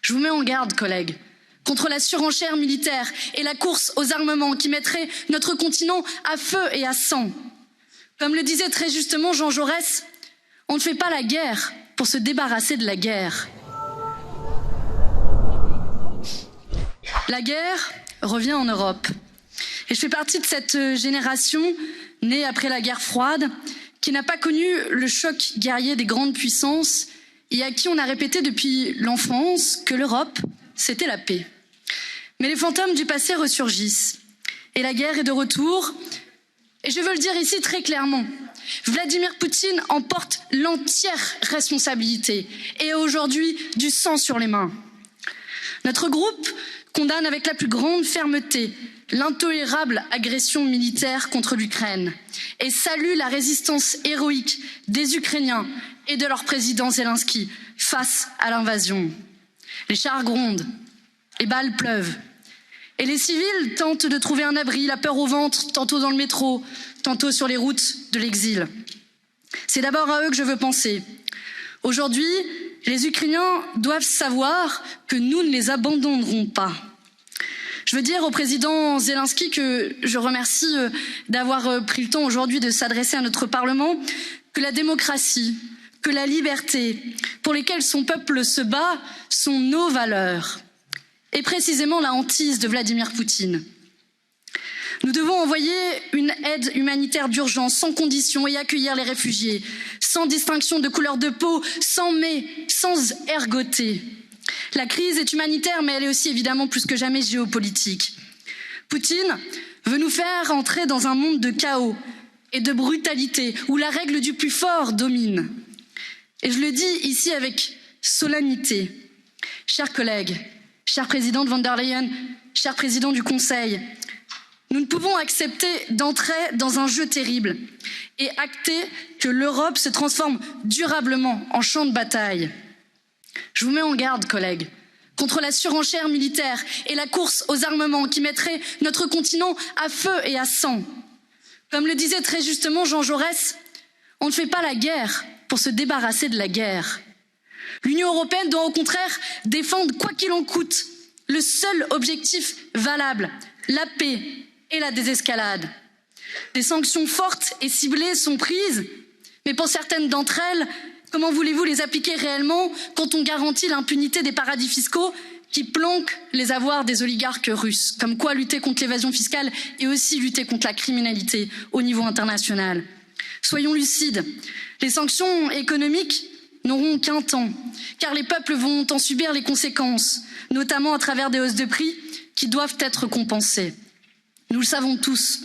Je vous mets en garde, collègues, contre la surenchère militaire et la course aux armements qui mettraient notre continent à feu et à sang. Comme le disait très justement Jean Jaurès, on ne fait pas la guerre pour se débarrasser de la guerre. La guerre revient en Europe. Et je fais partie de cette génération née après la guerre froide, qui n'a pas connu le choc guerrier des grandes puissances et à qui on a répété depuis l'enfance que l'Europe, c'était la paix. Mais les fantômes du passé ressurgissent et la guerre est de retour. Et je veux le dire ici très clairement, Vladimir Poutine en porte l'entière responsabilité et a aujourd'hui du sang sur les mains. Notre groupe condamne avec la plus grande fermeté l'intolérable agression militaire contre l'Ukraine et salue la résistance héroïque des Ukrainiens et de leur président Zelensky face à l'invasion. Les chars grondent, les balles pleuvent et les civils tentent de trouver un abri, la peur au ventre, tantôt dans le métro, tantôt sur les routes de l'exil. C'est d'abord à eux que je veux penser. Aujourd'hui, les Ukrainiens doivent savoir que nous ne les abandonnerons pas. Je veux dire au président Zelensky que je remercie d'avoir pris le temps aujourd'hui de s'adresser à notre Parlement, que la démocratie, que la liberté, pour lesquelles son peuple se bat, sont nos valeurs. Et précisément la hantise de Vladimir Poutine. Nous devons envoyer une aide humanitaire d'urgence, sans condition, et accueillir les réfugiés, sans distinction de couleur de peau, sans ergoter. La crise est humanitaire, mais elle est aussi évidemment plus que jamais géopolitique. Poutine veut nous faire entrer dans un monde de chaos et de brutalité, où la règle du plus fort domine. Et je le dis ici avec solennité. Chers collègues, chère présidente von der Leyen, cher président du Conseil, nous ne pouvons accepter d'entrer dans un jeu terrible et acter que l'Europe se transforme durablement en champ de bataille. Je vous mets en garde, collègues, contre la surenchère militaire et la course aux armements qui mettraient notre continent à feu et à sang. Comme le disait très justement Jean Jaurès, on ne fait pas la guerre pour se débarrasser de la guerre. L'Union européenne doit au contraire défendre, quoi qu'il en coûte, le seul objectif valable, la paix et la désescalade. Des sanctions fortes et ciblées sont prises, mais pour certaines d'entre elles, comment voulez-vous les appliquer réellement quand on garantit l'impunité des paradis fiscaux qui planquent les avoirs des oligarques russes? Comme quoi lutter contre l'évasion fiscale et aussi lutter contre la criminalité au niveau international. Soyons lucides, les sanctions économiques n'auront qu'un temps, car les peuples vont en subir les conséquences, notamment à travers des hausses de prix qui doivent être compensées. Nous le savons tous,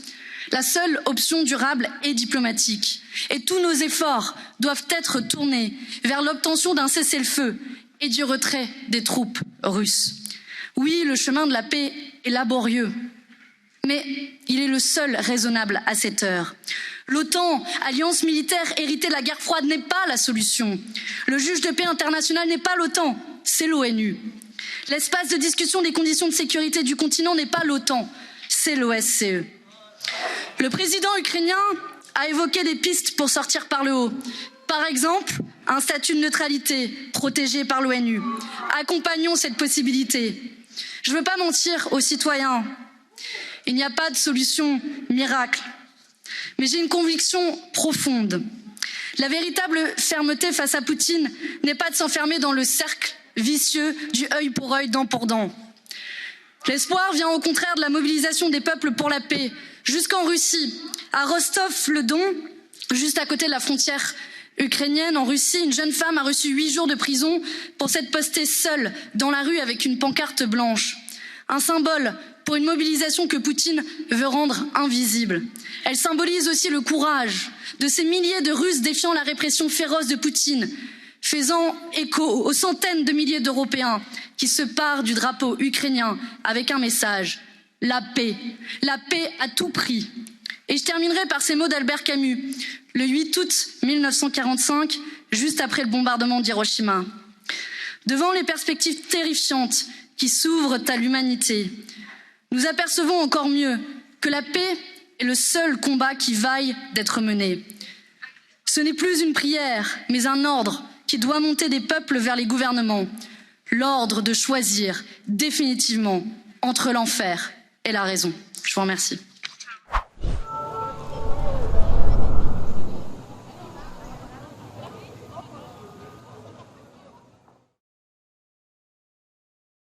la seule option durable est diplomatique et tous nos efforts doivent être tournés vers l'obtention d'un cessez-le-feu et du retrait des troupes russes. Oui, le chemin de la paix est laborieux, mais il est le seul raisonnable à cette heure. L'OTAN, alliance militaire héritée de la guerre froide, n'est pas la solution. Le juge de paix international n'est pas l'OTAN, c'est l'ONU. L'espace de discussion des conditions de sécurité du continent n'est pas l'OTAN, c'est l'OSCE. Le président ukrainien a évoqué des pistes pour sortir par le haut. Par exemple, un statut de neutralité protégé par l'ONU. Accompagnons cette possibilité. Je ne veux pas mentir aux citoyens. Il n'y a pas de solution miracle. Mais j'ai une conviction profonde. La véritable fermeté face à Poutine n'est pas de s'enfermer dans le cercle vicieux du œil pour œil, dent pour dent. L'espoir vient au contraire de la mobilisation des peuples pour la paix. Jusqu'en Russie, à Rostov-le-Don, juste à côté de la frontière ukrainienne, en Russie, une jeune femme a reçu 8 jours de prison pour s'être postée seule dans la rue avec une pancarte blanche. Un symbole pour une mobilisation que Poutine veut rendre invisible. Elle symbolise aussi le courage de ces milliers de Russes défiant la répression féroce de Poutine, faisant écho aux centaines de milliers d'Européens qui se parent du drapeau ukrainien avec un message: la paix à tout prix. Et je terminerai par ces mots d'Albert Camus, le 8 août 1945, juste après le bombardement d'Hiroshima. Devant les perspectives terrifiantes qui s'ouvrent à l'humanité, nous apercevons encore mieux que la paix est le seul combat qui vaille d'être mené. Ce n'est plus une prière, mais un ordre qui doit monter des peuples vers les gouvernements. l'ordre de choisir définitivement entre l'enfer et la raison. Je vous remercie.